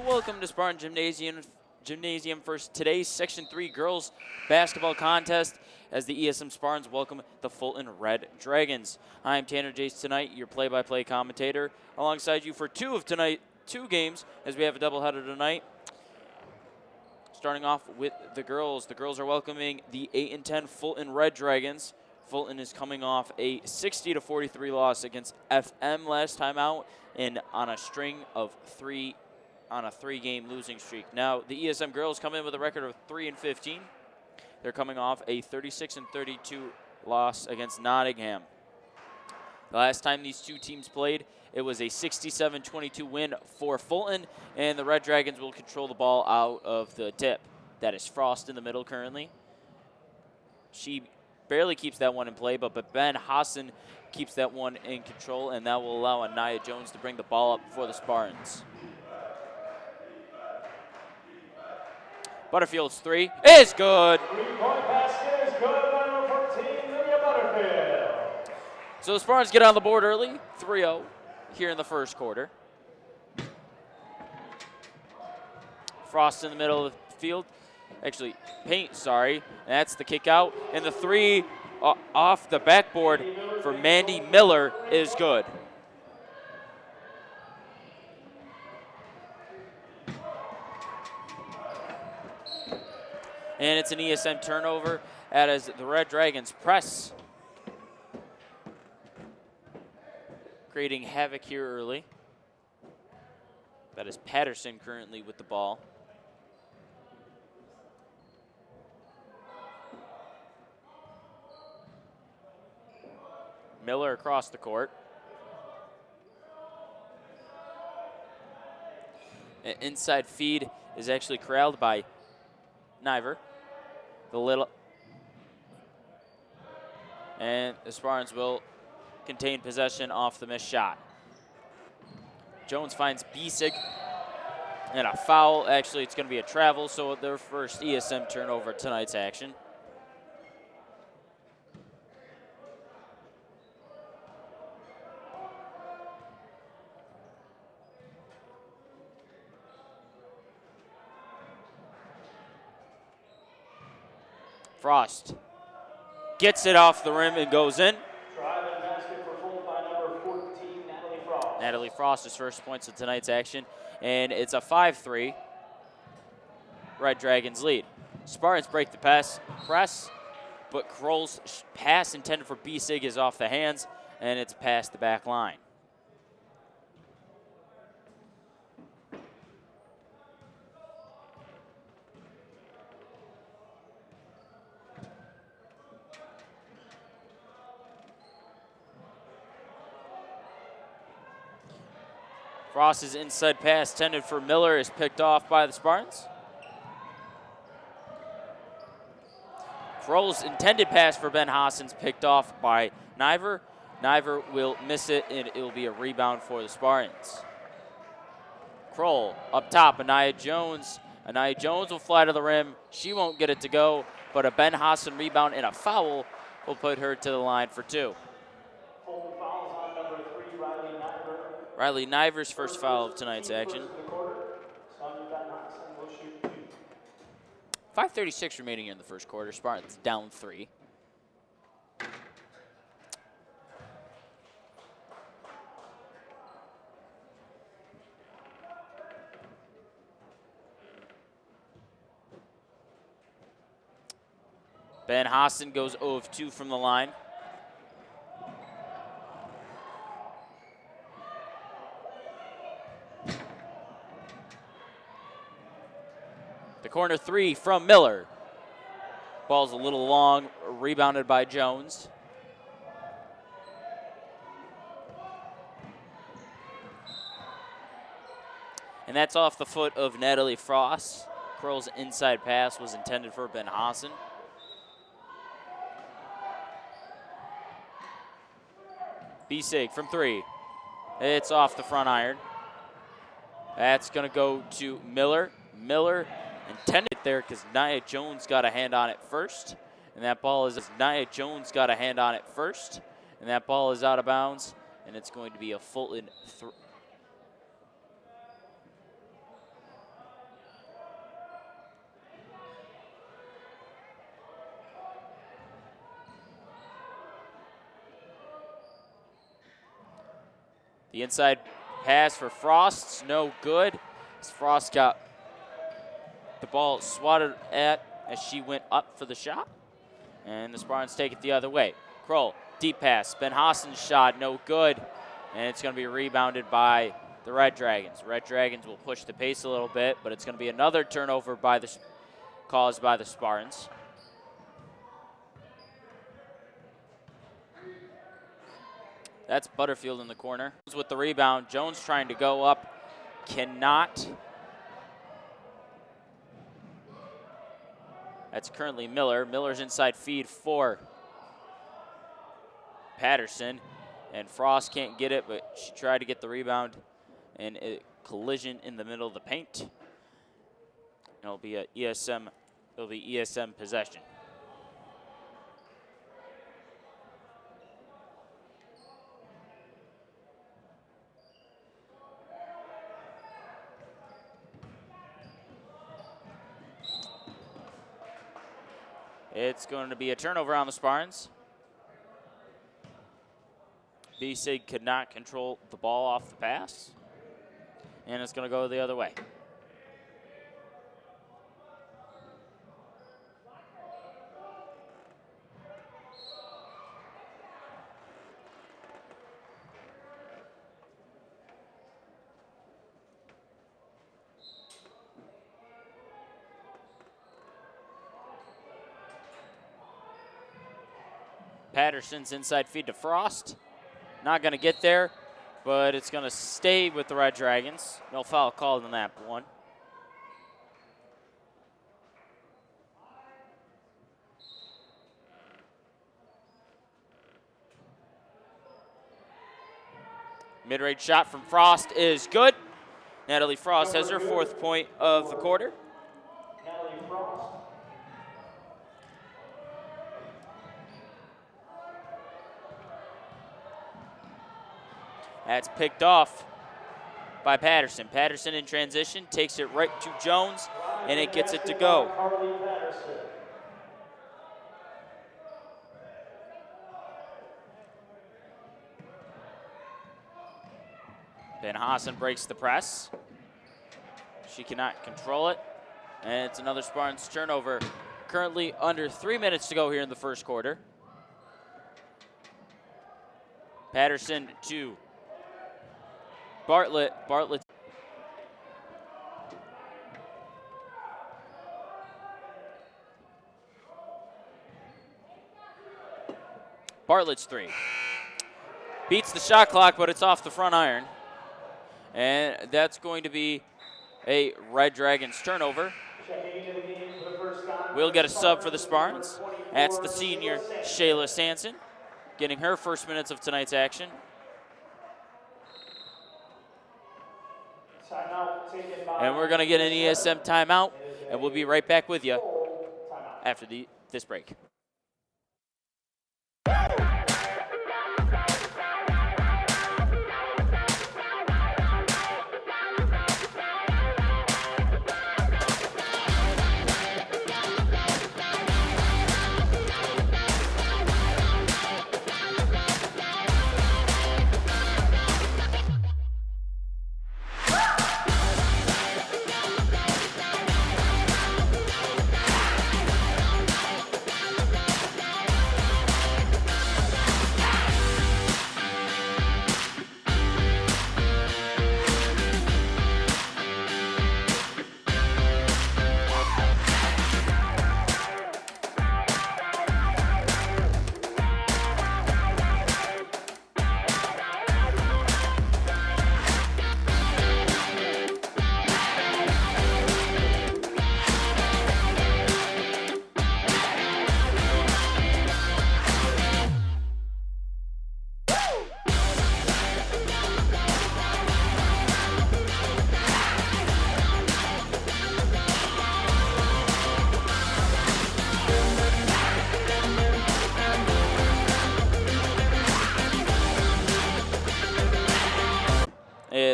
Welcome to Spartan Gymnasium for today's Section 3 girls basketball contest as the ESM Spartans welcome the Fulton Red Dragons. I'm Tanner Jace tonight, your play-by-play commentator, alongside you for two games as we have a doubleheader tonight. Starting off with the girls. The girls are welcoming the 8-10 Fulton Red Dragons. Fulton is coming off a 60-43 loss against FM last time out and on a three-game losing streak. Now, the ESM girls come in with a record of 3-15. They're coming off a 36-32 loss against Nottingham. The last time these two teams played, it was a 67-22 win for Fulton, and the Red Dragons will control the ball out of the tip. That is Frost in the middle currently. She barely keeps that one in play, but Ben Hassan keeps that one in control, and that will allow Anaya Jones to bring the ball up for the Spartans. Butterfield's three is good. Three-point basket is good by number 14, Lydia Butterfield. So the Spartans get on the board early, 3-0 here in the first quarter. Frost in the middle of the field. Actually, Paint, sorry. And that's the kick out. And the three off the backboard for Mandy Miller is good. And it's an ESM turnover as the Red Dragons press, creating havoc here early. That is Patterson currently with the ball. Miller across the court. An inside feed is actually corralled by Niver. And the Spartans will contain possession off the missed shot. Jones finds Biesig and a foul. Actually, it's going to be a travel, so their first ESM turnover tonight's action. Frost gets it off the rim and goes in. Driving basket for Fulton by number 14, Natalie Frost. Natalie Frost's first points of tonight's action, and it's a 5-3 Red Dragons lead. Spartans break the press, but Kroll's pass intended for Biesig is off the hands, and it's past the back line. Frost's inside pass intended for Miller is picked off by the Spartans. Kroll's intended pass for Ben Hassan's picked off by Niver. Niver will miss it, and it will be a rebound for the Spartans. Kroll up top, Anaya Jones. Anaya Jones will fly to the rim. She won't get it to go, but a Ben Hassan rebound and a foul will put her to the line for two. Riley Niver's first foul of tonight's action. 5:36 remaining in the first quarter. Spartans down 3. Ben Hassan goes 0 of 2 from the line. The corner three from Miller. Ball's a little long, rebounded by Jones. And that's off the foot of Natalie Frost. Kroll's inside pass was intended for Ben Hassan. Biesig from 3. It's off the front iron. That's going to go to Miller. Miller intended there because Nia Jones got a hand on it first. And that ball is out of bounds. And it's going to be a Fulton The inside pass for Frost's no good. As Frost got the ball swatted at as she went up for the shot. And the Spartans take it the other way. Kroll, deep pass. Ben Hassan's shot, no good. And it's going to be rebounded by the Red Dragons. Red Dragons will push the pace a little bit, but it's going to be another turnover caused by the Spartans. That's Butterfield in the corner. With the rebound, Jones trying to go up, cannot. That's currently Miller. Miller's inside feed for Patterson. And Frost can't get it, but she tried to get the rebound. And a collision in the middle of the paint. It'll be a ESM possession. It's going to be a turnover on the Spartans. B-Sig could not control the ball off the pass. And it's going to go the other way. Patterson's inside feed to Frost. Not going to get there, but it's going to stay with the Red Dragons. No foul called on that one. Mid-range shot from Frost is good. Natalie Frost has her 4th point of the quarter. That's picked off by Patterson. Patterson in transition, takes it right to Jones, and it gets it to go. Ben Hassan breaks the press. She cannot control it, and it's another Spartans turnover. Currently under 3 minutes to go here in the first quarter. Patterson to Bartlett. Bartlett's 3. Beats the shot clock, but it's off the front iron. And that's going to be a Red Dragons turnover. We'll get a sub for the Spartans. That's the senior Shayla Sanson, getting her first minutes of tonight's action. And we're going to get an ESM timeout, and we'll be right back with you after this break.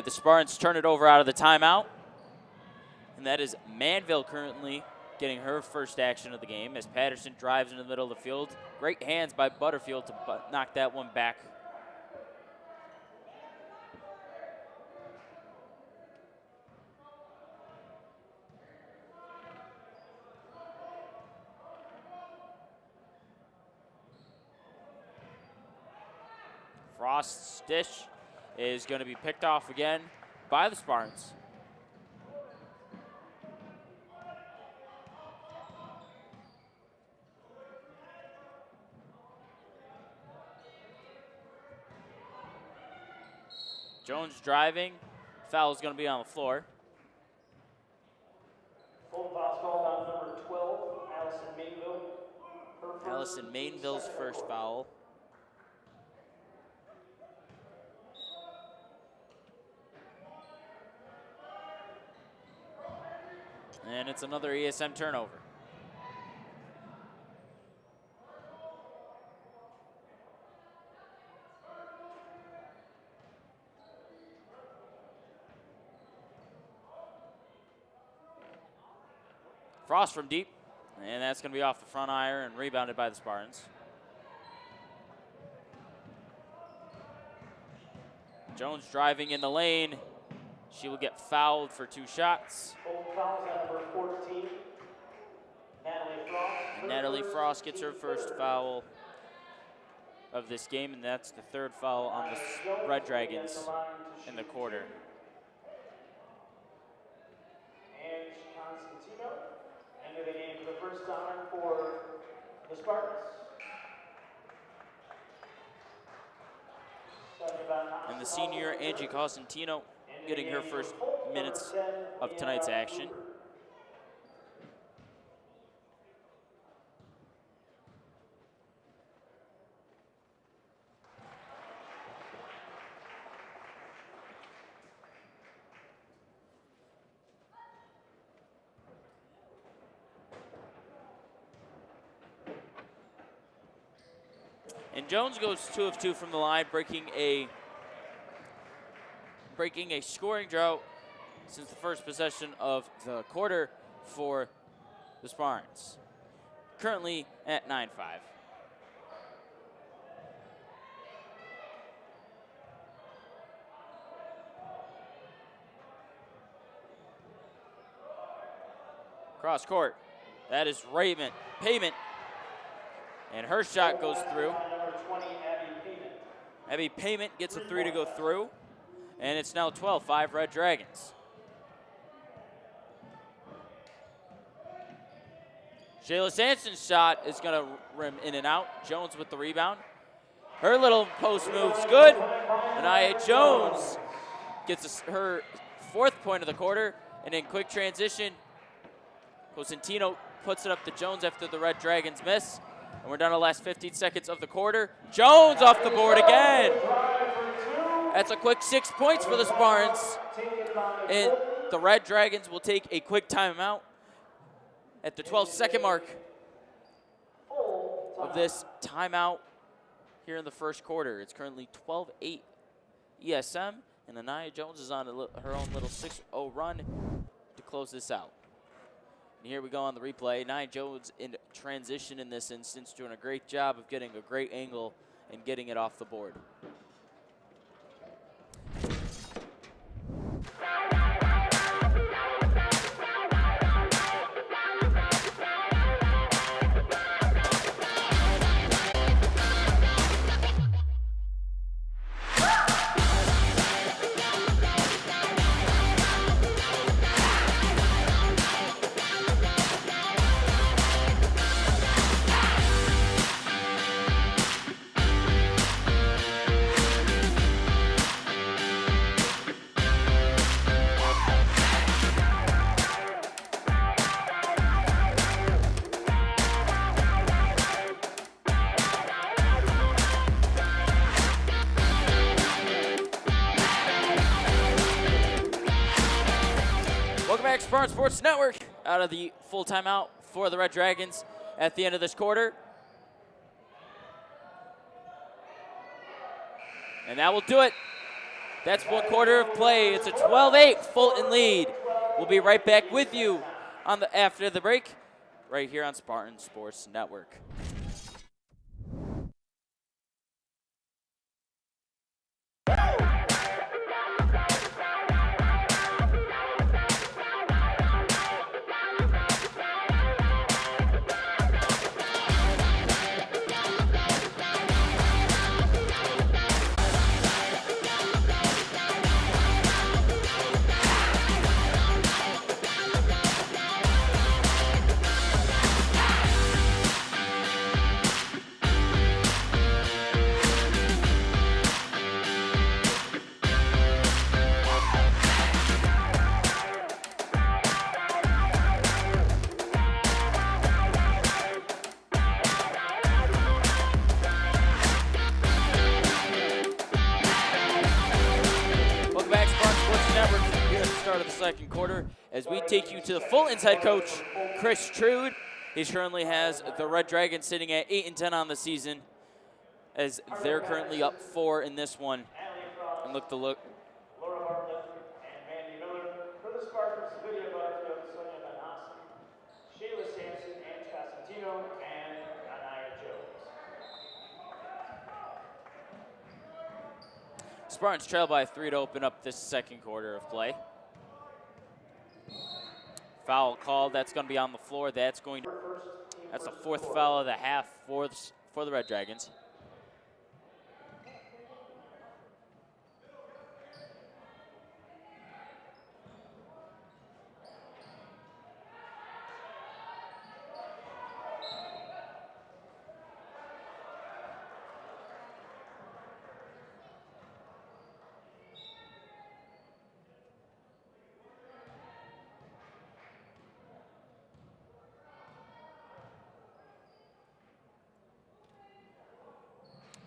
The Spartans turn it over out of the timeout. And that is Manville currently getting her first action of the game as Patterson drives into the middle of the field. Great hands by Butterfield to knock that one back. Frost's dish is going to be picked off again by the Spartans. Jones driving. Foul is going to be on the floor. Full foul called on number 12, Allison Mainville. Allison Mainville's first foul. And it's another ESM turnover. Frost from deep, and that's going to be off the front iron and rebounded by the Spartans. Jones driving in the lane. She will get fouled for 2 shots. Full fouls on number 14, Natalie Frost. And Natalie Frost gets her first foul of this game, and that's the 3rd foul on the Red Dragons in the quarter. And Constantino into the game for the first time for the Spartans. And the senior, Angie Costantino, getting her first minutes of tonight's action. And Jones goes 2 of 2 from the line, breaking a scoring drought since the first possession of the quarter for the Spartans. Currently at 9-5. Cross court. That is Payment. And her shot goes through. Abby Payment gets a 3 to go through. And it's now 12-5 Red Dragons. Shayla Sanson's shot is going to rim in and out. Jones with the rebound. Her little post move's good. Anaya Jones gets her 4th point of the quarter. And in quick transition, Cosentino puts it up to Jones after the Red Dragons miss. And we're down to the last 15 seconds of the quarter. Jones off the board again. That's a quick 6 points for the Spartans. And the Red Dragons will take a quick timeout at the 12-second mark of this timeout here in the first quarter. It's currently 12-8 ESM, and Anaya Jones is on her own little 6-0 run to close this out. And here we go on the replay. Anaya Jones in transition in this instance, doing a great job of getting a great angle and getting it off the board. Sports Network out of the full timeout for the Red Dragons at the end of this quarter. And that will do it. That's 1 quarter of play. It's a 12-8 Fulton lead. We'll be right back with you after the break right here on Spartan Sports Network. second quarter as we take you to the Fulton's head coach, Chris Trude. He currently has the Red Dragons sitting at 8-10 on the season as they're currently up 4 in this one. And look. Laura Bartlett and Mandy Miller. For the Spartans, Lydia Butterfield, Sonia Van Hassen, Sheila Sampson, Ange Cosentino, and Anaya Jones. Spartans trail by 3 to open up this second quarter of play. Foul called. That's going to be on the floor. That's the 4th foul of the half for the Red Dragons.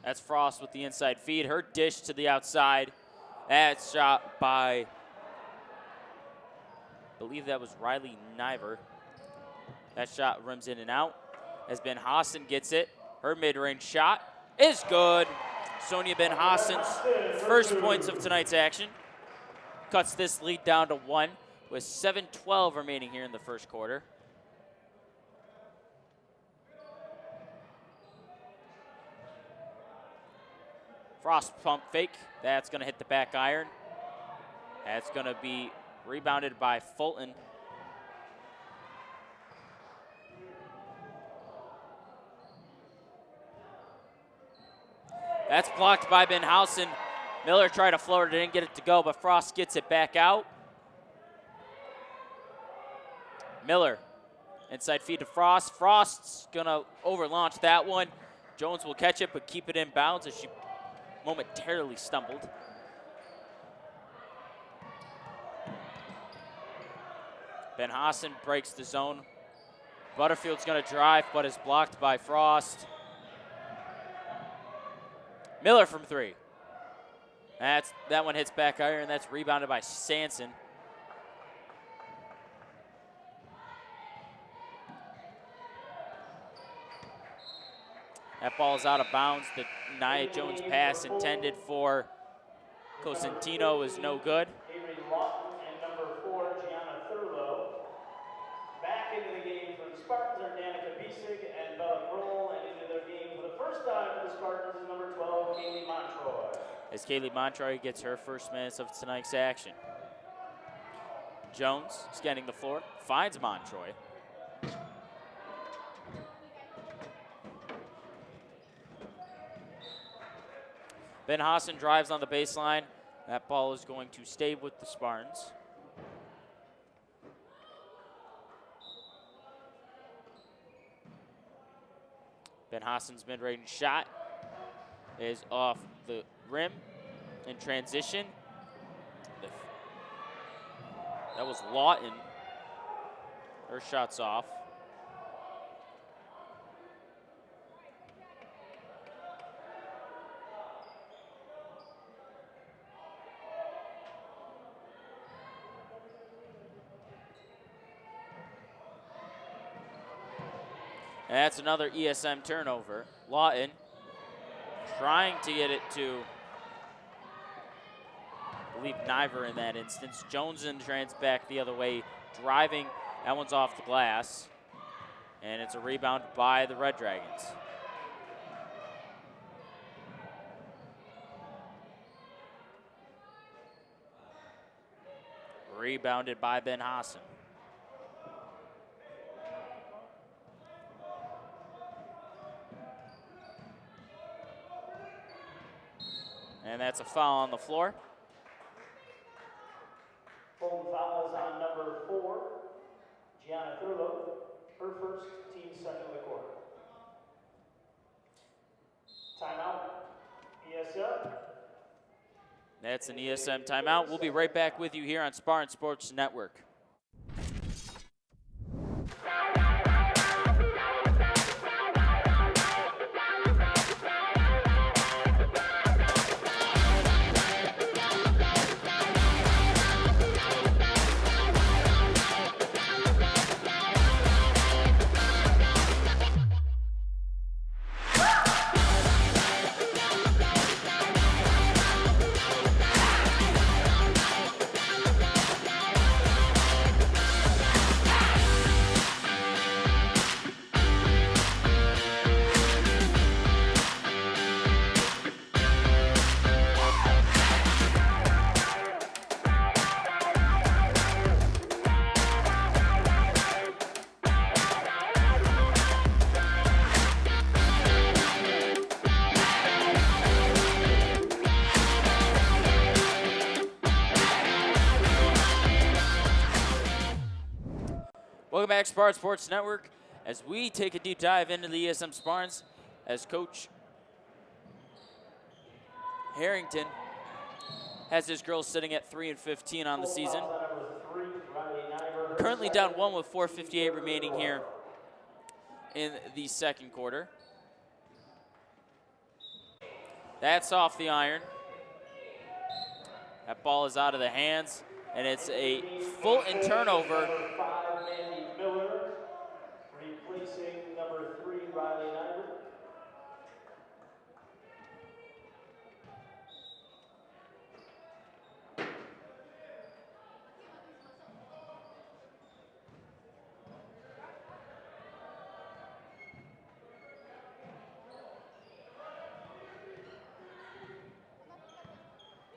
That's Frost with the inside feed. Her dish to the outside. That's shot by, I believe that was Riley Niver. That shot rims in and out. As Ben Hassan gets it. Her mid-range shot is good. Sonia Ben Hassan's first points of tonight's action. Cuts this lead down to 1 with 7:12 remaining here in the first quarter. Frost pump fake. That's going to hit the back iron. That's going to be rebounded by Fulton. That's blocked by Benhausen. Miller tried to float it, didn't get it to go, but Frost gets it back out. Miller, inside feed to Frost. Frost's going to overlaunch that one. Jones will catch it, but keep it in bounds as she momentarily stumbled. Ben Hassan breaks the zone. Butterfield's going to drive, but is blocked by Frost. Miller from 3. That one hits back iron. That's rebounded by Sanson. That ball is out of bounds. The Nia Jones pass intended for Cosentino is no good. Avery Lawton and number 4, Gianna Thurlow. Back into the game for the Spartans are Danica Bisig and Bella Kroll, and into their game for the first time for the Spartans is number 12, Kaylee Montroy. As Kaylee Montroy gets her first minutes of tonight's action. Jones scanning the floor, finds Montroy. Ben Hassan drives on the baseline. That ball is going to stay with the Spartans. Ben Hassan's mid-range shot is off the rim in transition. That was Lawton. Her shot's off. And that's another ESM turnover. Lawton trying to get it to, I believe, Niver in that instance. Jones and trans back the other way, driving. That one's off the glass. And it's a rebound by the Red Dragons. Rebounded by Ben Hassan. And that's a foul on the floor. Fulton foul is on number 4, Gianna Thurlow, her first, team second of the quarter. Timeout, ESM. That's an ESM timeout. We'll be right back with you here on Spartan Sports Network. Welcome back, Spartan Sports Network, as we take a deep dive into the ESM Spartans as Coach Harrington has his girls sitting at 3-15 on the season. Currently down 1 with 4:58 remaining here in the second quarter. That's off the iron. That ball is out of the hands, and it's a Fulton turnover. Replacing number 3, Riley Nyberg.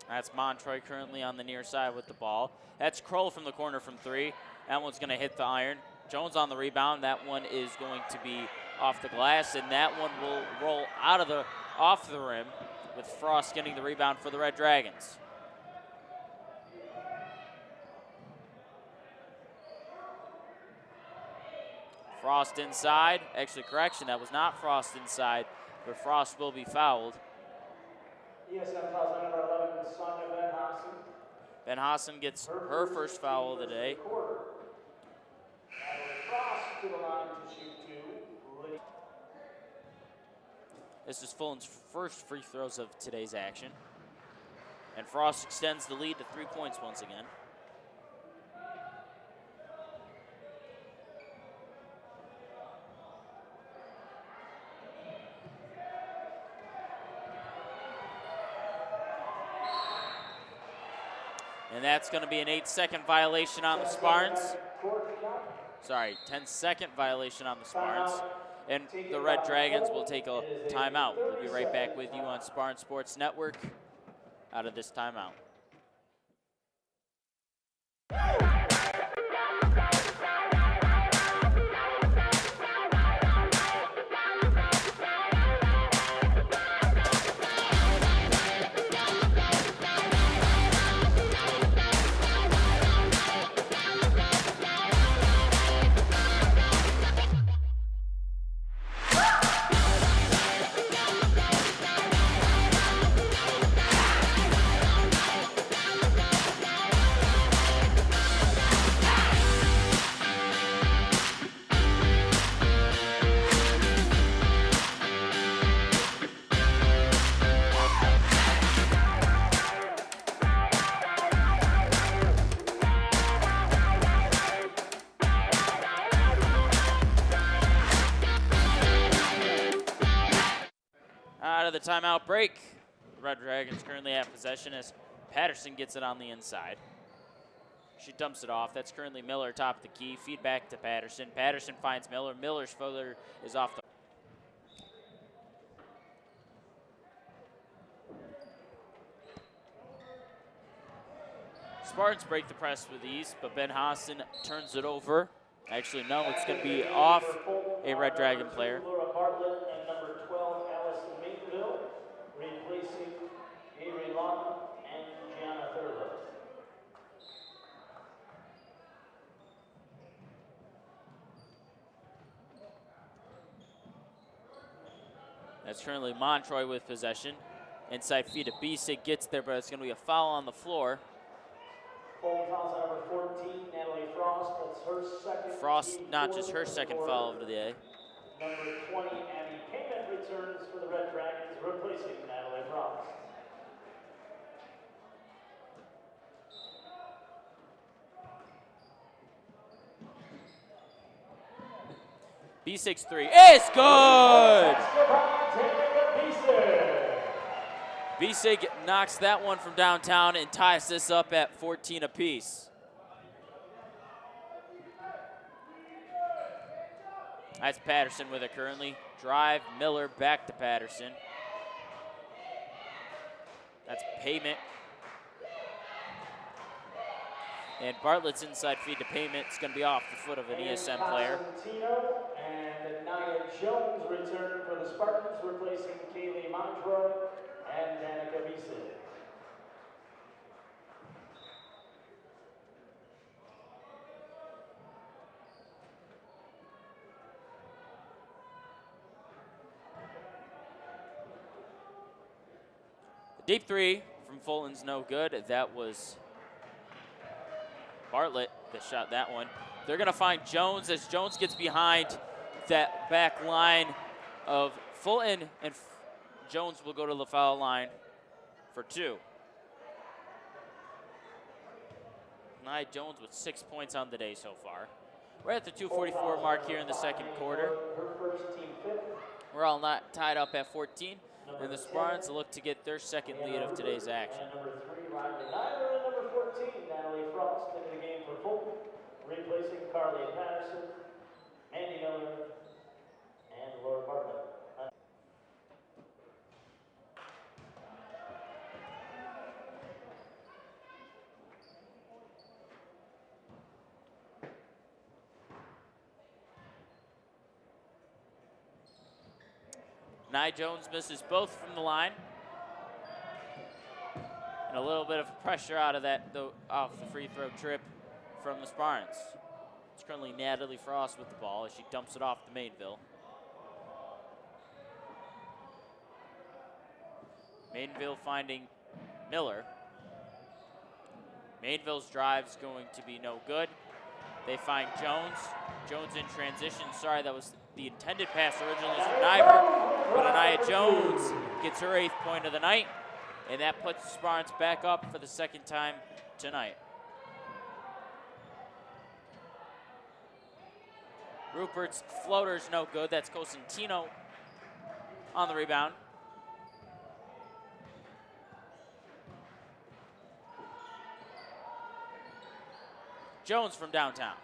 That's Montroy currently on the near side with the ball. That's Kroll from the corner from 3. That one's going to hit the iron. Jones on the rebound. That one is going to be off the glass, and that one will roll off the rim with Frost getting the rebound for the Red Dragons. Frost inside. Actually, correction, that was not Frost inside, but Frost will be fouled. ESM fouls on number 11, Sonia Van Hassen. Van Hassen gets her first foul of the day. Frost to the line to shoot 2. This is Fulton's first free throws of today's action. And Frost extends the lead to 3 points once again. And that's going to be an 8-second violation on the Spartans. Sorry, 10-second violation on the Spartans. And the Red Dragons will take a timeout. We'll be right back with you on Spartan Sports Network out of this timeout. Out of the timeout break, the Red Dragons currently have possession as Patterson gets it on the inside. She dumps it off. That's currently Miller top of the key. Feed back to Patterson. Patterson finds Miller. Miller's footer is off the. Spartans break the press with ease, but Ben Hassen turns it over. Actually, no, it's going to be off a Red Dragon player. Replacing Avery Lawton and Gianna Thurlow. That's currently Montroy with possession. Inside feed to Bisig, gets there, but it's going to be a foul on the floor. Full fouls on number 14, Natalie Frost. That's her second. Frost, not just her second foul of the day. Number 20, Abby Payment returns for the Red Dragons, replacing Natalie Frost. B6 3 is good! Bisig knocks that one from downtown and ties this up at 14 apiece. That's Patterson with it currently. Drive, Miller back to Patterson. That's Payment. And Bartlett's inside feed to Payment. It's going to be off the foot of an ESM player. And Nia Jones return for the Spartans, replacing Kaylee Montroy and Danica Bisig. Deep three from Fulton's no good. That was Bartlett that shot that one. They're going to find Jones as Jones gets behind that back line of Fulton, and Jones will go to the foul line for 2. Nia Jones with 6 points on the day so far. We're at the 2:44 mark here in the second quarter. We're all not tied up at 14, and the Spartans look to get their second lead of today's action. And number 3, Riley Nyder, and number 14, Natalie Frost into the game for Fulton, replacing Carly Patterson, Mandy Miller, and Laura Bartlett. Nia Jones misses both from the line. And a little bit of pressure out of that, though, off the free throw trip from the Spartans. It's currently Natalie Frost with the ball as she dumps it off to Mainville. Mainville finding Miller. Mainville's drive's going to be no good. They find Jones. Jones in transition. Sorry, that was the intended pass originally from Nyver, but Nia Jones gets her 8th point of the night, and that puts the Spartans back up for the second time tonight. Rupert's floater's no good. That's Cosentino on the rebound. Jones from downtown.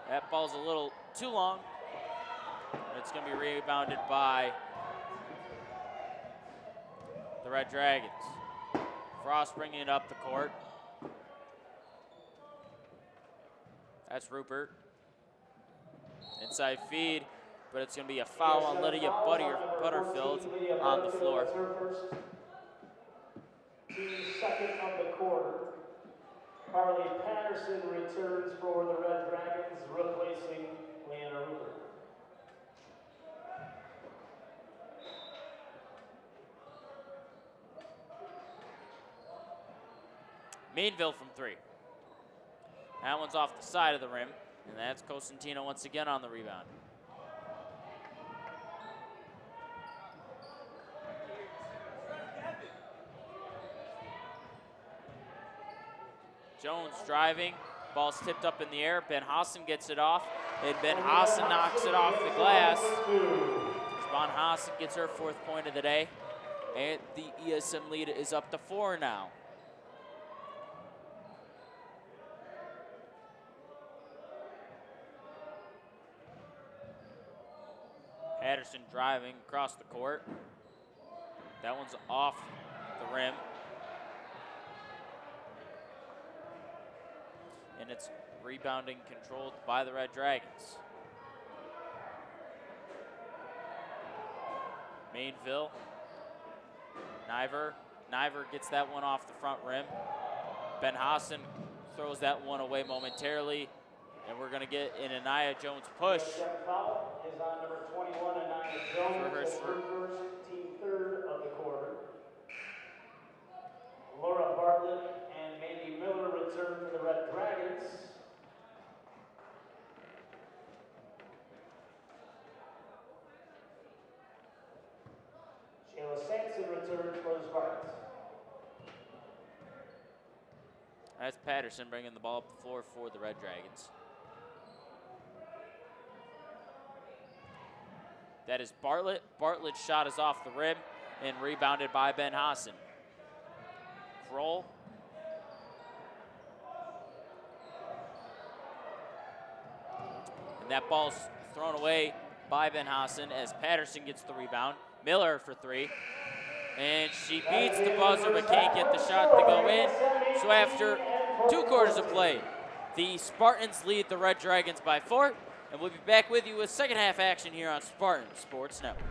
That ball's a little too long. It's going to be rebounded by the Red Dragons. Frost bringing it up the court. That's Rupert. Inside feed, but it's going to be a foul on Lydia Butterfield on the floor. Second of the quarter. Carly Patterson returns for the Red Dragons, replacing Leanna Rupert. Mainville from 3. That one's off the side of the rim, and that's Cosentino once again on the rebound. Jones driving, ball's tipped up in the air. Ben Hassan gets it off, and Ben Hassan knocks it off the glass. Ben Hassan gets her 4th point of the day, and the ESM lead is up to 4 now. Patterson driving across the court. That one's off the rim. And it's rebounding controlled by the Red Dragons. Mainville. Nyver gets that one off the front rim. Ben Hassan throws that one away momentarily. And we're going to get an Nia Jones push. Foul is on number 21, Nia Jones, team 3rd of the quarter. Laura Bartlett and Mandy Miller return for the Red Dragons. Shayla Sampson returns for the Spartans. That's Patterson bringing the ball up the floor for the Red Dragons. That is Bartlett. Bartlett's shot is off the rim and rebounded by Ben Hassan. Kroll. And that ball's thrown away by Ben Hassan as Patterson gets the rebound. Miller for 3. And she beats the buzzer but can't get the shot to go in. So after 2 quarters of play, the Spartans lead the Red Dragons by 4. And we'll be back with you with second half action here on Spartan Sports Network.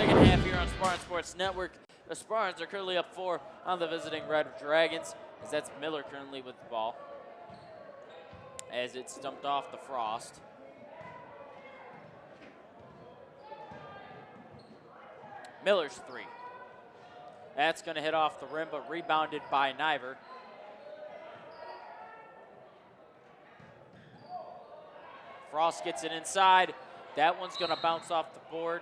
second half here on Spartan Sports Network. The Spartans are currently up 4 on the visiting Red Dragons, as that's Miller currently with the ball, as it's dumped off the Frost. Miller's 3. That's going to hit off the rim, but rebounded by Niver. Frost gets it inside. That one's going to bounce off the board,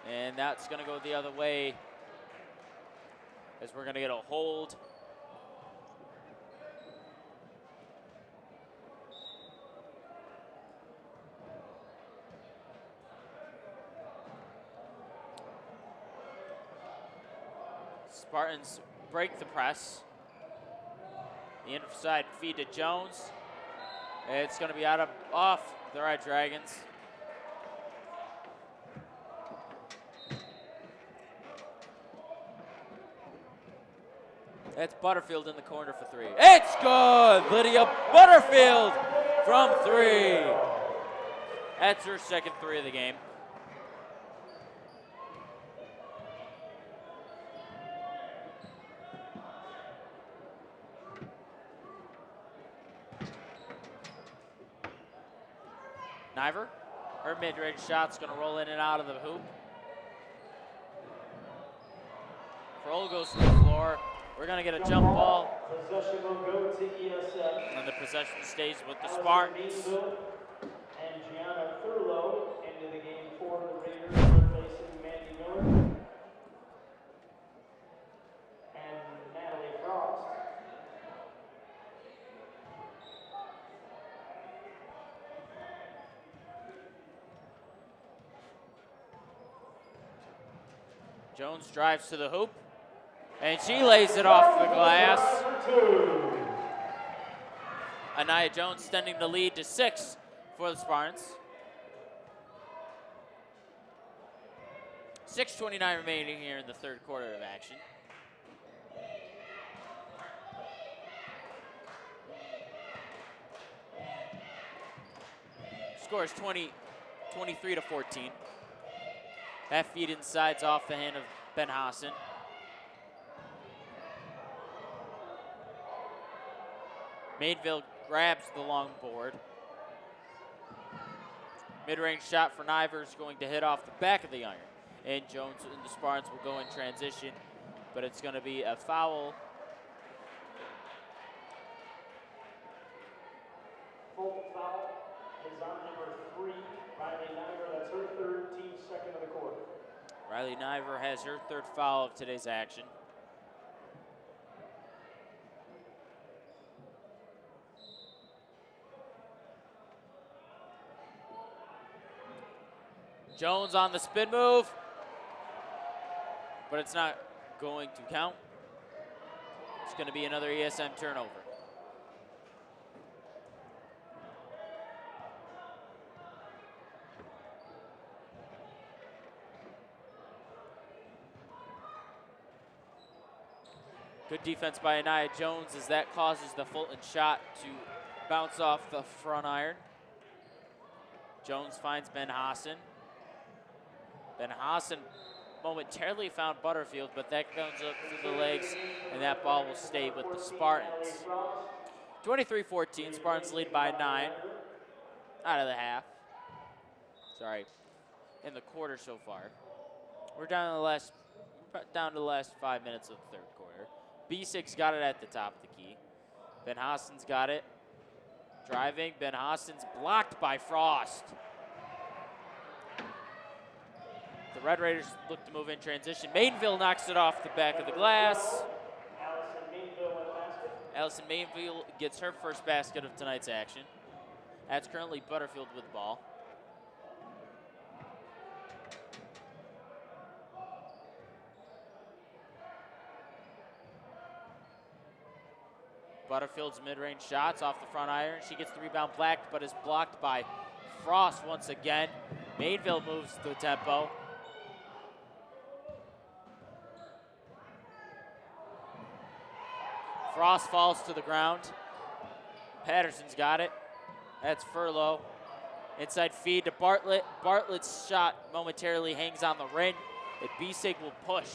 and that's going to go the other way, as we're going to get a hold. Spartans break the press. The inside feed to Jones. It's going to be off the Red Dragons. That's Butterfield in the corner for 3. It's good! Lydia Butterfield from 3. That's her second 3 of the game. Niver, her mid-range shot's going to roll in and out of the hoop. Kroll goes to the floor. We're going to get a jump ball. Possession will go to ESM. And the possession stays with the Spartans. And Gianna Thurlow into the game for the Raiders, replacing Mandy Miller and Natalie Frost. Jones drives to the hoop, and she lays it off the glass. Anaya Jones extending the lead to 6 for the Spartans. 6:29 remaining here in the third quarter of action. Score is 23 to 14. That feed inside's off the hand of Ben Hassan. Mainville grabs the long board. Mid-range shot for Niver is going to hit off the back of the iron. And Jones and the Spartans will go in transition, but it's going to be a foul. Full foul is on number 3, Riley Niver. That's her third, team second of the quarter. Riley Niver has her third foul of today's action. Jones on the spin move, but it's not going to count. It's going to be another ESM turnover. Good defense by Anaya Jones, as that causes the Fulton shot to bounce off the front iron. Jones finds Ben Hassan. Ben Hassan momentarily found Butterfield, but that comes up through the legs, and that ball will stay with the Spartans. 23-14, Spartans lead by 9 out of the half. Sorry, in the quarter so far. We're down to the last 5 minutes of the third quarter. B6 got it at the top of the key. Ben Hassan's got it. Driving, Ben Hassan's blocked by Frost. The Red Raiders look to move in transition. Mainville knocks it off the back of the glass. Allison Mainville gets her first basket of tonight's action. That's currently Butterfield with the ball. Butterfield's mid-range shots off the front iron. She gets the rebound blacked, but is blocked by Frost once again. Mainville moves the tempo. Frost falls to the ground. Patterson's got it. That's Furlow. Inside feed to Bartlett. Bartlett's shot momentarily hangs on the rim, And Bisig will push.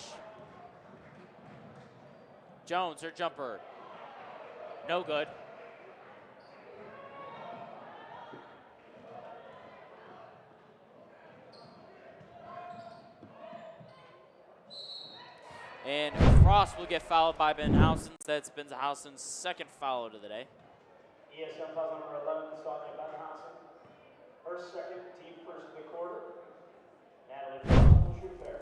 Jones, her jumper. No good. And Frost will get fouled by Benhausen. That's Benhausen's second foul of the day. ESM foul number 11, Sonia Benhausen. Her second, team first of the quarter. Natalie Frost will shoot fair.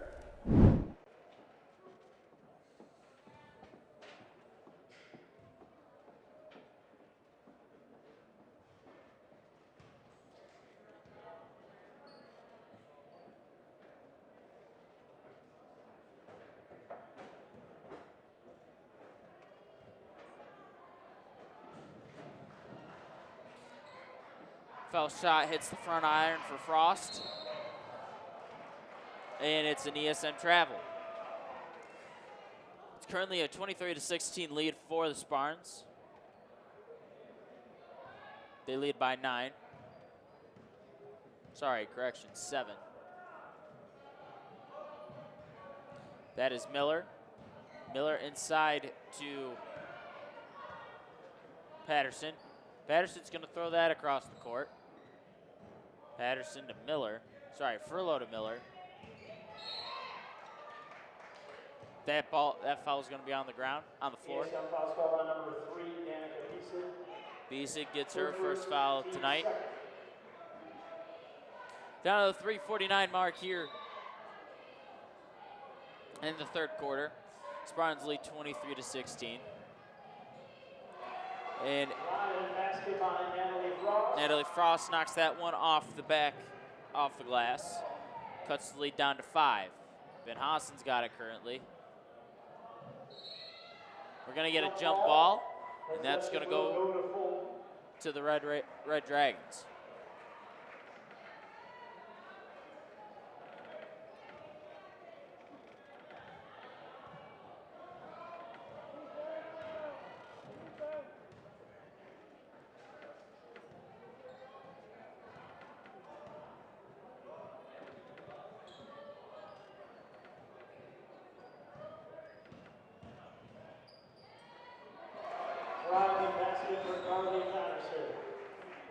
Foul shot hits the front iron for Frost. And it's an ESM travel. It's currently a 23-16 lead for the Spartans. They lead by 9. Sorry, correction, 7. That is Miller. Miller inside to Patterson. Patterson's going to throw that across the court. Patterson to Miller. Sorry, Furlow to Miller. That foul is going to be on the ground, on the floor. ESM foul called on number 3, Danica Bisig. Bisig gets her first foul of tonight. Down to the 3:49 mark here in the third quarter. Spartans lead 23-16. And Natalie Frost knocks that one off the glass. Cuts the lead down to 5. Benhausen's got it currently. We're gonna get a jump ball, and that's gonna go to the Red Dragons.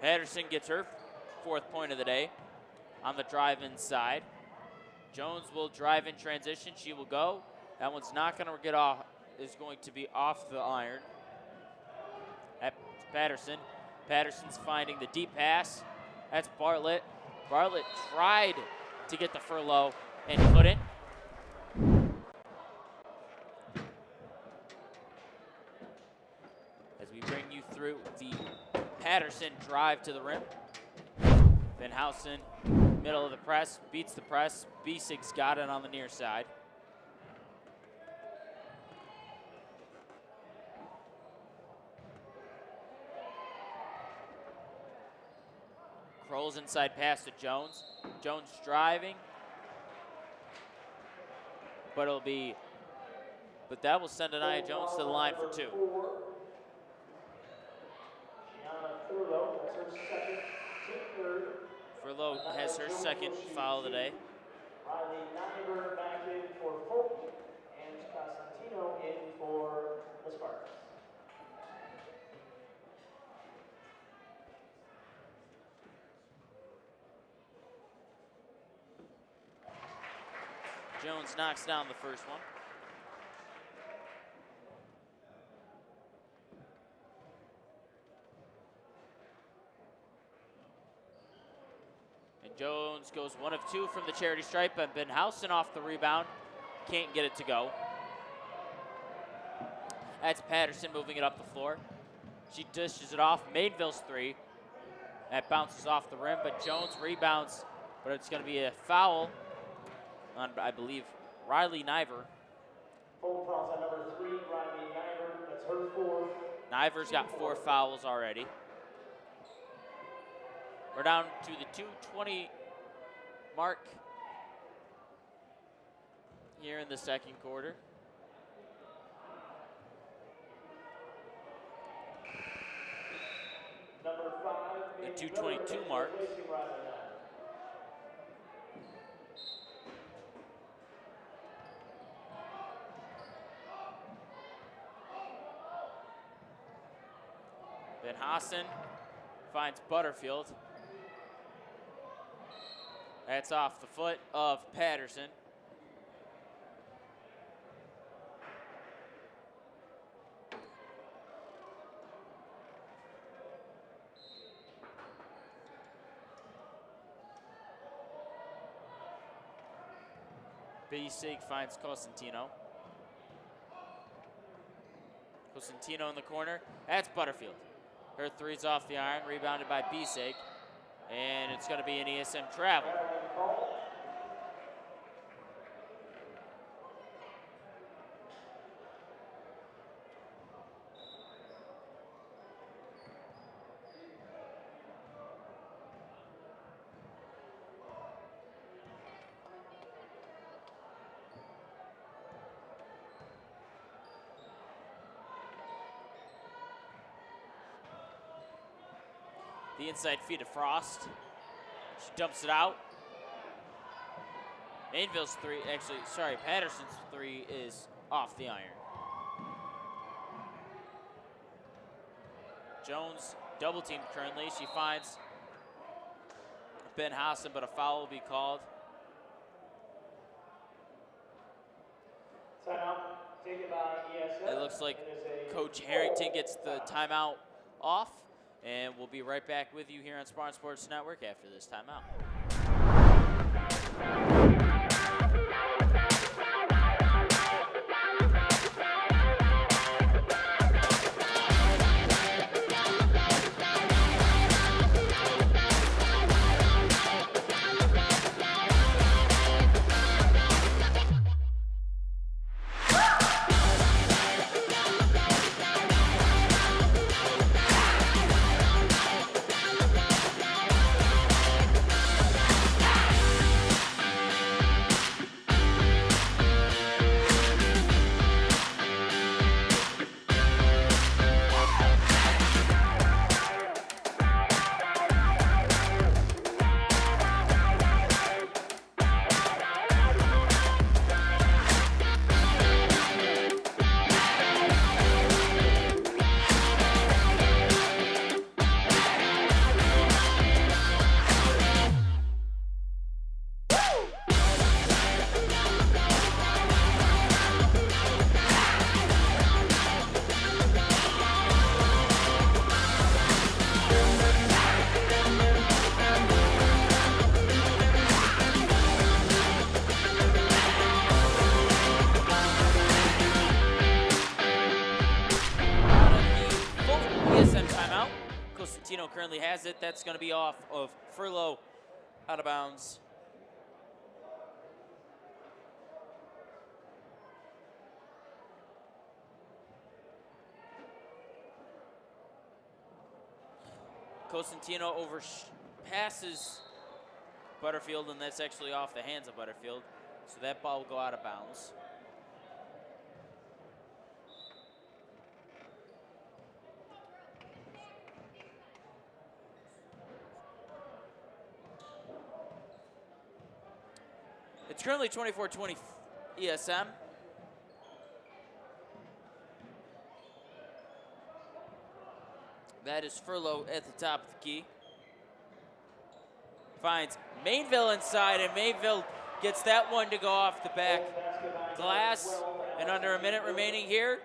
Patterson gets her 4th point of the day on the drive-in side. Jones will drive in transition. She will go. That one's not going to get off. Is going to be off the iron. At Patterson. Patterson's finding the deep pass. That's Bartlett. Bartlett tried to get the Furlow and couldn't. As we bring you through the Patterson drive to the rim. Benhausen, middle of the press, beats the press. Bisig's got it on the near side. Kroll's inside pass to Jones. Jones driving. But that will send Anaya Jones to the line for 2. Furlow has her second foul of the day. Riley Nyberg back in for Fulton and Costantino in for the Spartans. Jones knocks down the first one. Jones goes 1 of 2 from the charity stripe, and Benhausen off the rebound. Can't get it to go. That's Patterson moving it up the floor. She dishes it off. Mainville's 3. That bounces off the rim, but Jones rebounds. But it's going to be a foul on, I believe, Riley Niver. Full fouls on number 3, Riley Niver. That's her 4th. Niver's got 4 fouls already. We're down to the 2:20 mark here in the second quarter. Number 5, the 2:22 mark. Van Hassen finds Butterfield. That's off the foot of Patterson. Bisig finds Cosentino. Cosentino in the corner. That's Butterfield. Her three's off the iron, rebounded by Bisig. And it's going to be an ESM travel. The inside feed to Frost. She dumps it out. Mainville's three, Patterson's three is off the iron. Jones double teamed currently. She finds Ben Hassen, but a foul will be called. Timeout taken by ESM. It looks like Coach Harrington gets the timeout off. And we'll be right back with you here on Spartan Sports Network after this timeout. Currently has it. That's going to be off of Furlow, out of bounds. Cosentino passes Butterfield, and that's actually off the hands of Butterfield. So that ball will go out of bounds. It's currently 24-20 ESM. That is Furlow at the top of the key. Finds Mainville inside, and Mainville gets that one to go off the back glass. And under a minute remaining here,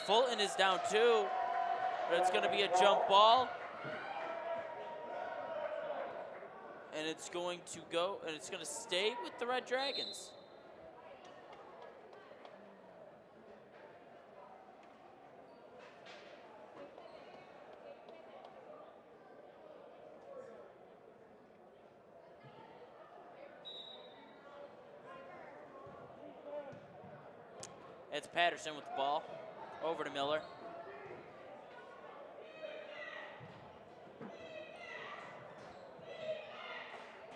Fulton is down 2, but it's going to be a jump ball. And it's going to go, and it's going to stay with the Red Dragons. It's Patterson with the ball. Over to Miller.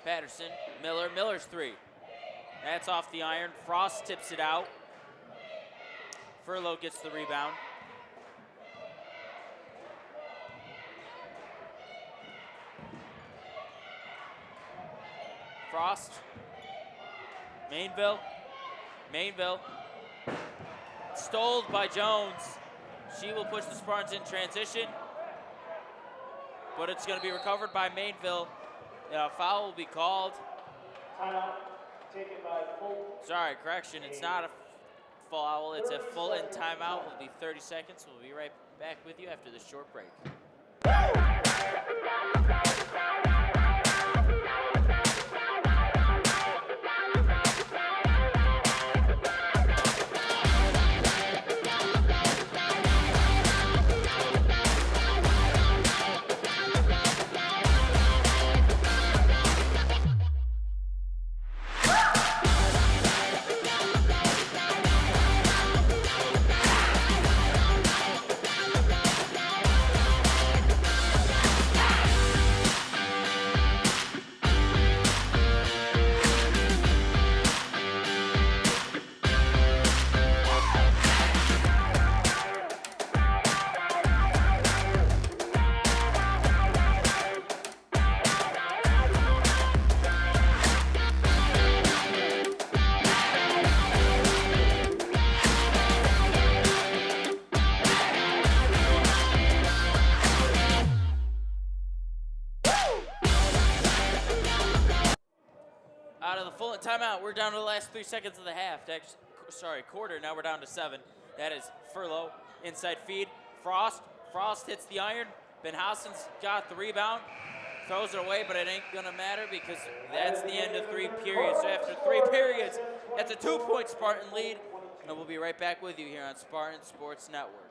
Patterson, Miller, Miller's three. That's off the iron. Frost tips it out. Furlow gets the rebound. Frost. Mainville. Stoled by Jones. She will push the Spartans in transition. but it's going to be recovered by Mainville. Foul will be called. Timeout taken by Fulton. Sorry, correction. It's not a foul. It's a Fulton timeout. Will be 30 seconds. We'll be right back with you after this short break. Out of the Fulton timeout, we're down to the last 3 seconds of the half. Quarter. Now we're down to 7. That is Furlow, inside feed. Frost hits the iron. Benhassen's got the rebound, throws it away, but it ain't gonna matter because that's the end of 3 periods. So after 3 periods, that's a 2-point Spartan lead, and we'll be right back with you here on Spartan Sports Network.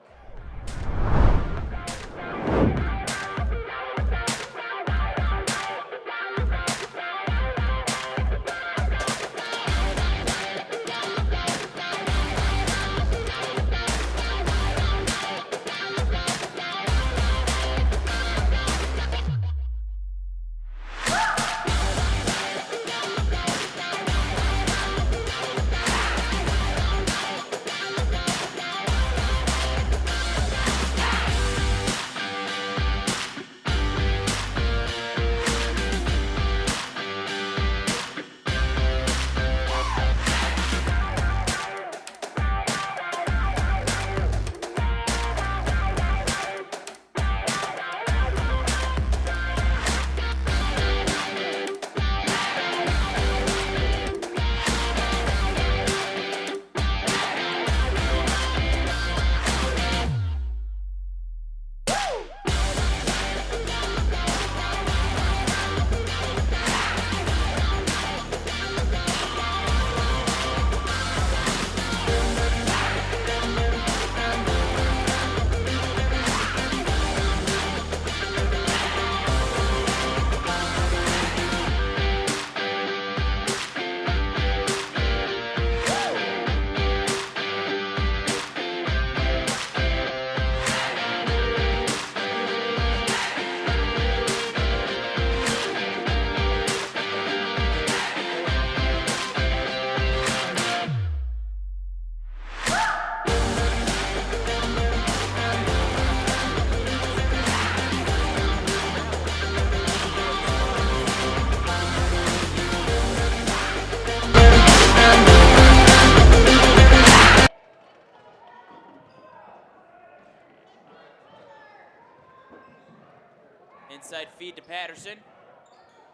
Inside feed to Patterson.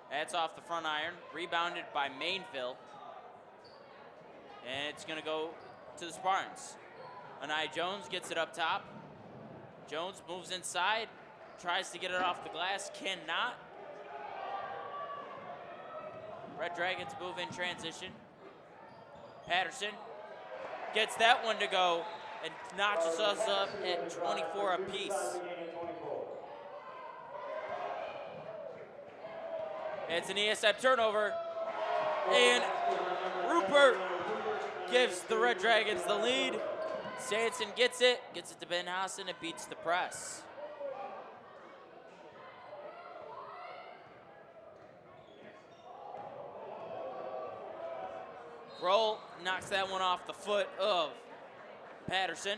That's off the front iron. Rebounded by Mainville. And it's going to go to the Spartans. Anaya Jones gets it up top. Jones moves inside. Tries to get it off the glass. Cannot. Red Dragons move in transition. Patterson gets that one to go and notches us up at 24 apiece. It's an ESM turnover, and Rupert gives the Red Dragons the lead. Sanson gets it to Benhassen, and beats the press. Roll knocks that one off the foot of Patterson.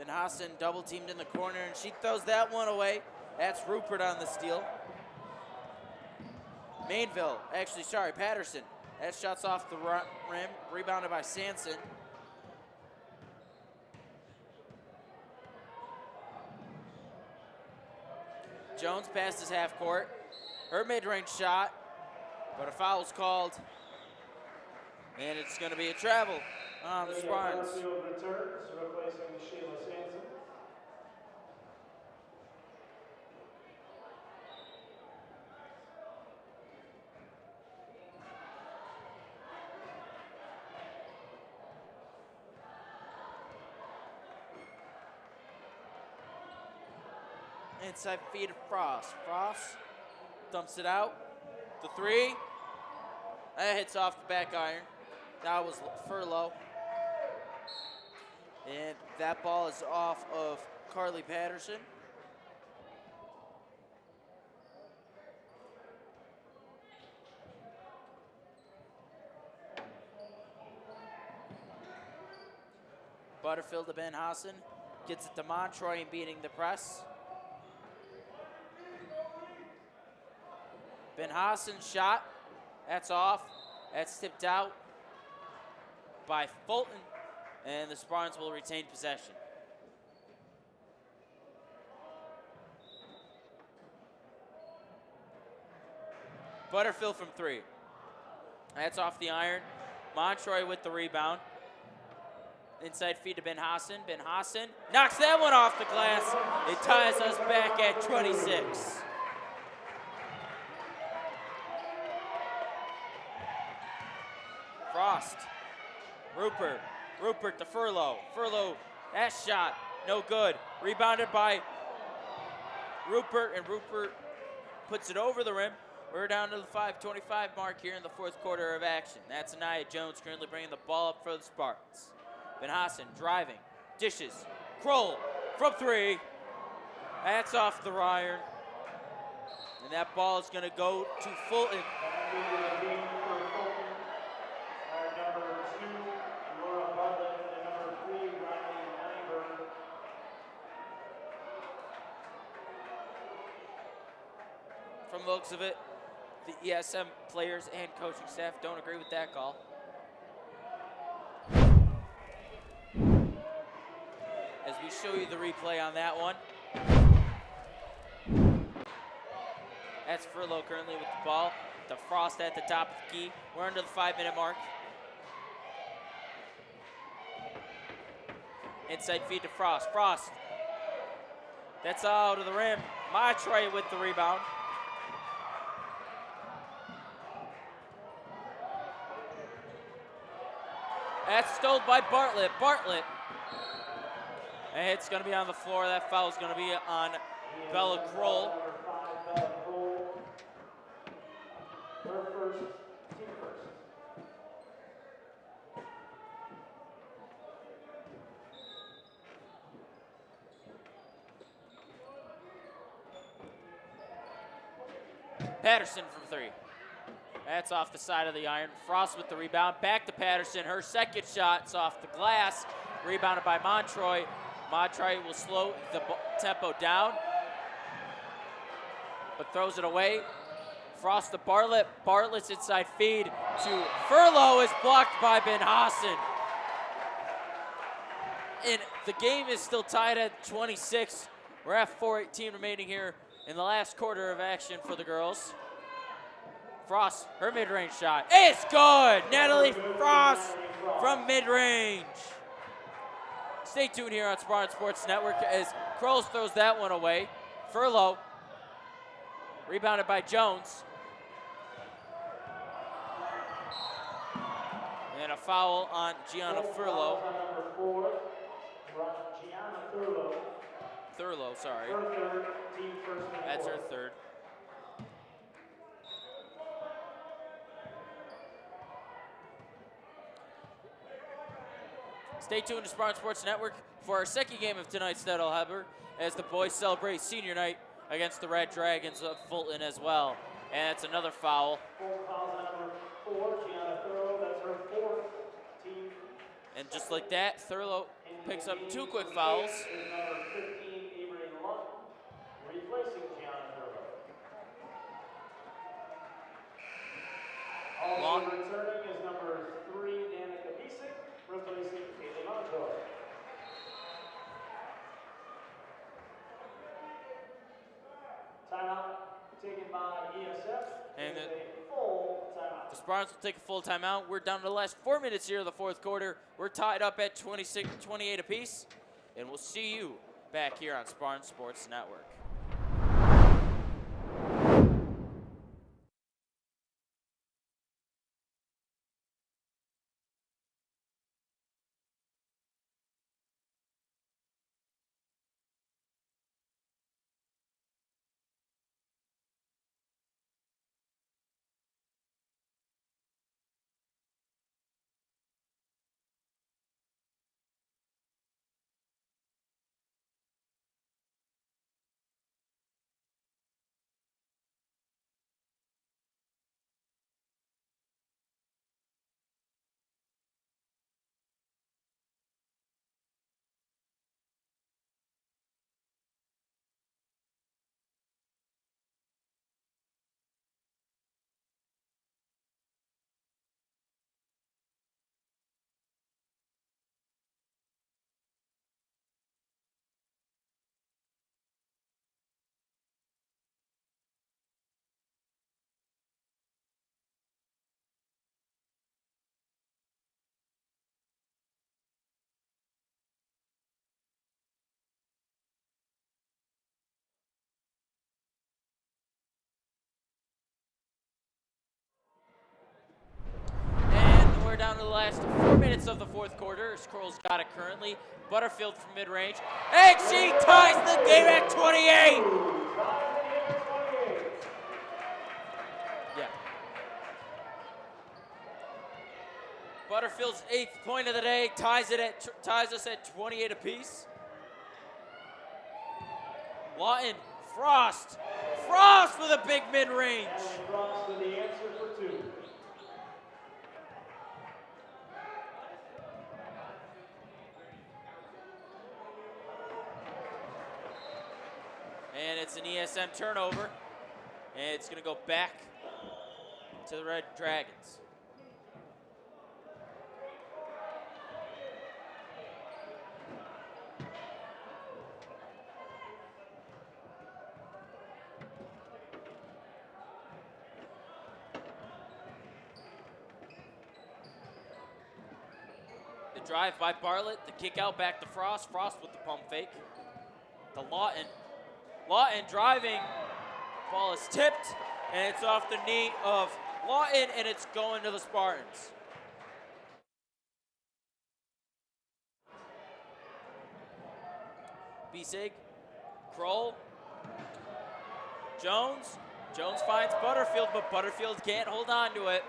Ben Hassan double teamed in the corner, and she throws that one away. That's Rupert on the steal. Patterson. That shot's off the rim, rebounded by Sanson. Jones passes half court. Her mid-range shot, but a foul's called. And it's going to be a travel on the Spartans. Returns, replacing Sheila Sanson. Inside feed of Frost. Frost dumps it out. The three. That hits off the back iron. That was Furlow. And that ball is off of Carly Patterson. Butterfield to Ben Hassan. Gets it to Montroy and beating the press. Ben Hassan's shot. That's off. That's tipped out by Fulton. And the Spartans will retain possession. Butterfield from three. That's off the iron. Montroy with the rebound. Inside feed to Ben Hassan. Ben Hassan knocks that one off the glass. It ties us back at 26. Frost. Rupert to Furlow. Furlow, that shot, no good. Rebounded by Rupert, and Rupert puts it over the rim. We're down to the 5:25 mark here in the fourth quarter of action. That's Anaya Jones currently bringing the ball up for the Spartans. Ben Hassan driving, dishes, Kroll from three. That's off the iron. And that ball is going to go to Fulton. From the looks of it, the ESM players and coaching staff don't agree with that call. As we show you the replay on that one. That's Furlow currently with the ball. The Frost at the top of the key. We're under the 5-minute mark. Inside feed to Frost. Frost. That's out of the rim. Montroy with the rebound. That's stole by Bartlett. Bartlett. And it's going to be on the floor. That foul is going to be on Bella Kroll. Patterson from three. That's off the side of the iron. Frost with the rebound. Back to Patterson. Her second shot's off the glass. Rebounded by Montroy. Montroy will slow the tempo down, but throws it away. Frost to Bartlett. Bartlett's inside feed to Furlow is blocked by Ben Hassan. And the game is still tied at 26. We're at 4:18 remaining here in the last quarter of action for the girls. Frost, her mid-range shot. It's good! Natalie Frost from mid-range. Stay tuned here on Spartan Sports Network as Krolls throws that one away. Furlow, rebounded by Jones. And a foul on Gianna Furlow. Thurlow, sorry. That's her third. Stay tuned to Spartan Sports Network for our second game of tonight's doubleheader as the boys celebrate senior night against the Red Dragons of Fulton as well. And it's another foul. And just like that, Thurlow picks up 2 quick fouls. Is number 15, Avery Lutton, replacing Gianna Thurlow. Also returning is number 3, Danica Bisick, replacing Kaylee Montour. Timeout taken by ESM. And a full timeout. the Spartans will take a full timeout. We're down to the last 4 minutes here of the fourth quarter. We're tied up at 28 apiece. And we'll see you back here on Spartan Sports Network. We're down to the last 4 minutes of the fourth quarter. Scrolls got it currently. Butterfield from mid-range. And she ties the game at 28! Yeah. Butterfield's 8th point of the day ties us at 28 apiece. Lawton, Frost with a big mid-range. And Frost with the answer for 2. And it's an ESM turnover. And it's going to go back to the Red Dragons. The drive by Bartlett, the kick out back to Frost. Frost with the pump fake. To Lawton. Lawton driving. Ball is tipped, and it's off the knee of Lawton, and it's going to the Spartans. Bisig, Kroll, Jones. Jones finds Butterfield, but Butterfield can't hold on to it.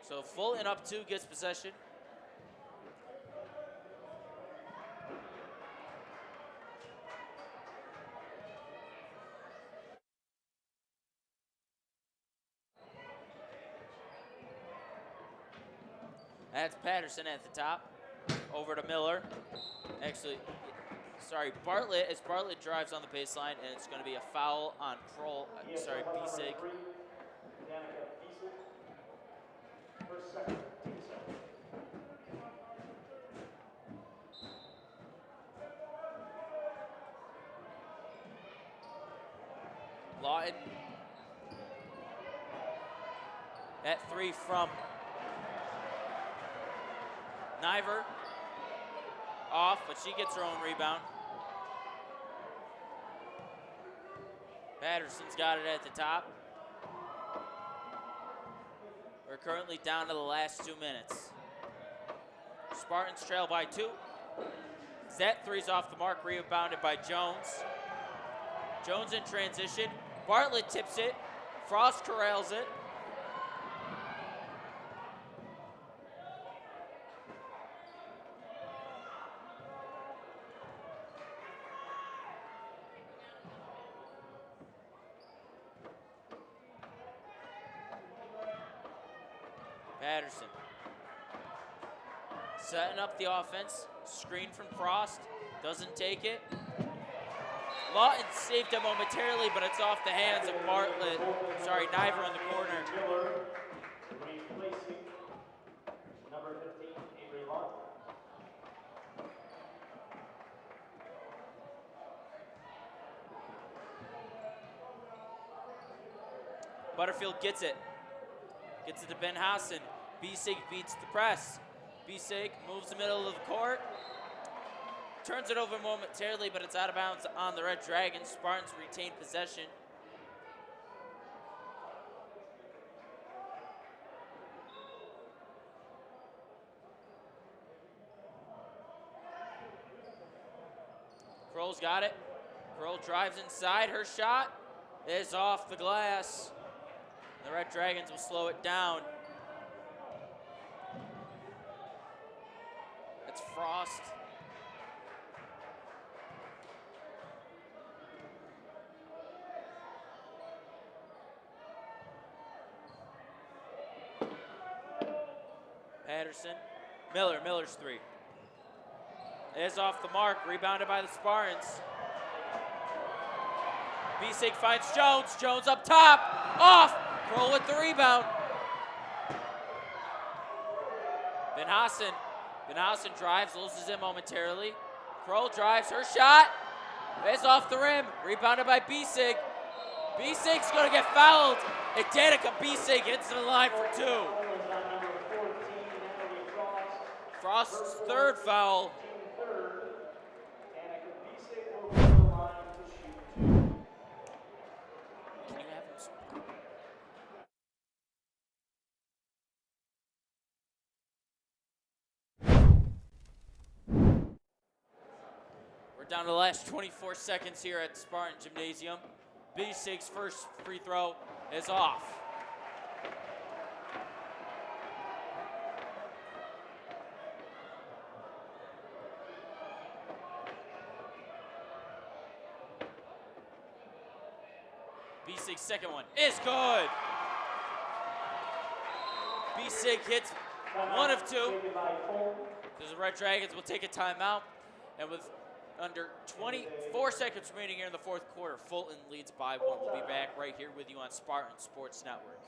So Fulton up 2 gets possession. That's Patterson at the top. Over to Miller. Actually, sorry, Bartlett, as Bartlett drives on the baseline, and it's going to be a foul on Kroll. Sorry, Bisig. First, second, team second. Lawton. That 3 from Niver. Off, but she gets her own rebound. Patterson's got it at the top. We're currently down to the last 2 minutes. Spartans trail by 2. That 3's off the mark, rebounded by Jones. Jones in transition. Bartlett tips it. Frost corrals it. Patterson. Setting up the offense. Screen from Frost. Doesn't take it. Lawton saved it momentarily, but it's off the hands of Bartlett. Sorry, Niver in the corner. Miller replacing number 15, Avery Lawton. Butterfield gets it. Gets it to Ben Hassan. Bisig beats the press. Bisig moves the middle of the court. Turns it over momentarily, but it's out of bounds on the Red Dragons. Spartans retain possession. Kroll's got it. Kroll drives inside. Her shot is off the glass. The Red Dragons will slow it down. It's Frost. Patterson. Miller's three. Is off the mark, rebounded by the Spartans. Bisig finds Jones. Jones up top. Off. Kroll with the rebound. Ben Hassan drives, loses it momentarily. Kroll drives, her shot is off the rim. Rebounded by Bisig. Bisig's gonna get fouled. And Danica Bisig hits the line for two. Frost's third foul. Down to the last 24 seconds here at Spartan Gymnasium. Bisig's first free throw is off. Bisig's second one is good. Bisig hits one of two. The Red Dragons will take a timeout, and with under 24 seconds remaining here in the fourth quarter, Fulton leads by one. We'll be back right here with you on Spartan Sports Network.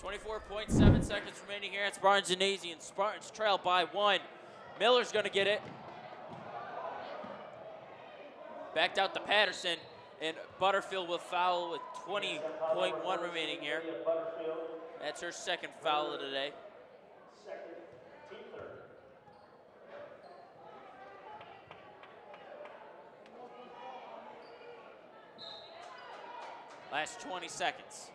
24.7 seconds remaining here at Spartan Gymnasium. Spartans trail by one. Miller's gonna get it. Backed out to Patterson, and Butterfield will foul with 20.1 remaining here. That's her second foul of the day. Last 20 seconds.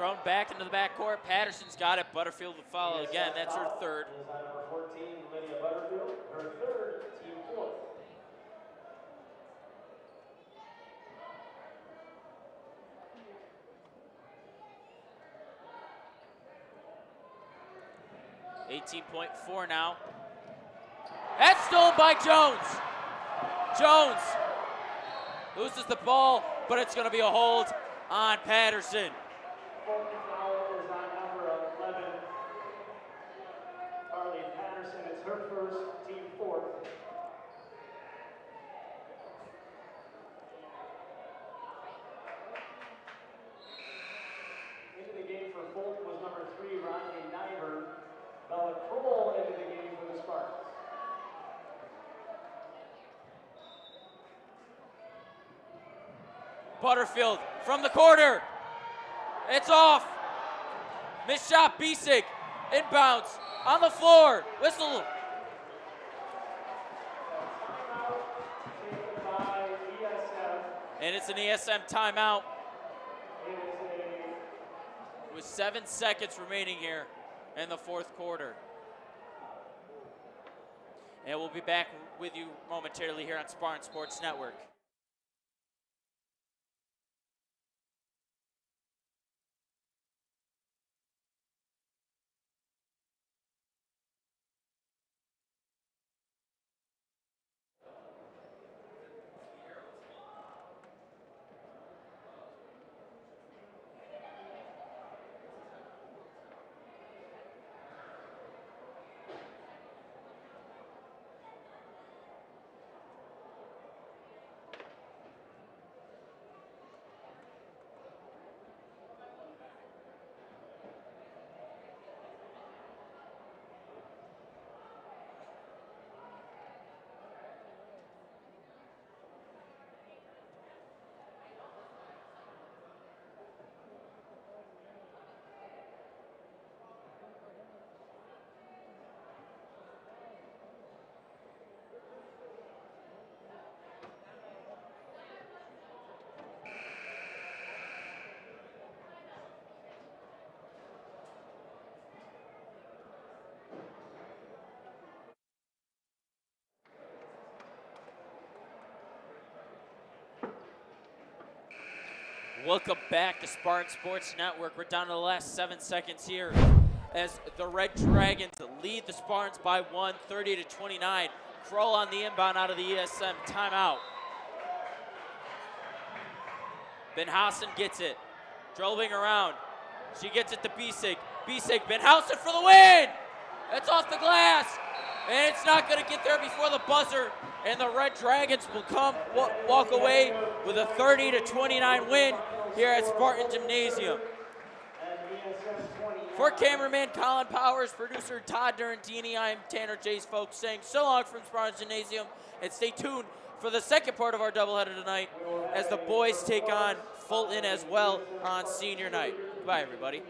Thrown back into the backcourt. Patterson's got it. Butterfield will follow again. That's her third. Number 14, Lydia Butterfield, her third, team fourth. .4 now. That's stolen by Jones. Jones loses the ball, but it's going to be a hold on Patterson. Fulton foul is on number 11. Carly Patterson, it's her first, team fourth. Into the game for Fulton was number 3, Rodney Nyberg. Bella Kroll into the game for the Spartans. Butterfield from the corner. It's off. Missed shot, Bisig. Inbounds on the floor. Whistle. Timeout taken by ESM. And it's an ESM timeout It is with 7 seconds remaining here in the fourth quarter. And we'll be back with you momentarily here on Spartan Sports Network. Welcome back to Spartan Sports Network. We're down to the last 7 seconds here as the Red Dragons lead the Spartans by 1, 30-29. Kroll on the inbound out of the ESM timeout. Benhassan gets it, dribbling around. She gets it to Bisig. Bisig, Benhassan for the win! It's off the glass, and it's not going to get there before the buzzer, and the Red Dragons will walk away with a 30-29 win here at Spartan Gymnasium. For cameraman Colin Powers, producer Todd Durantini, I'm Tanner Jace, folks, saying so long from Spartan Gymnasium, and stay tuned for the second part of our doubleheader tonight as the boys take on Fulton as well on senior night. Goodbye, everybody.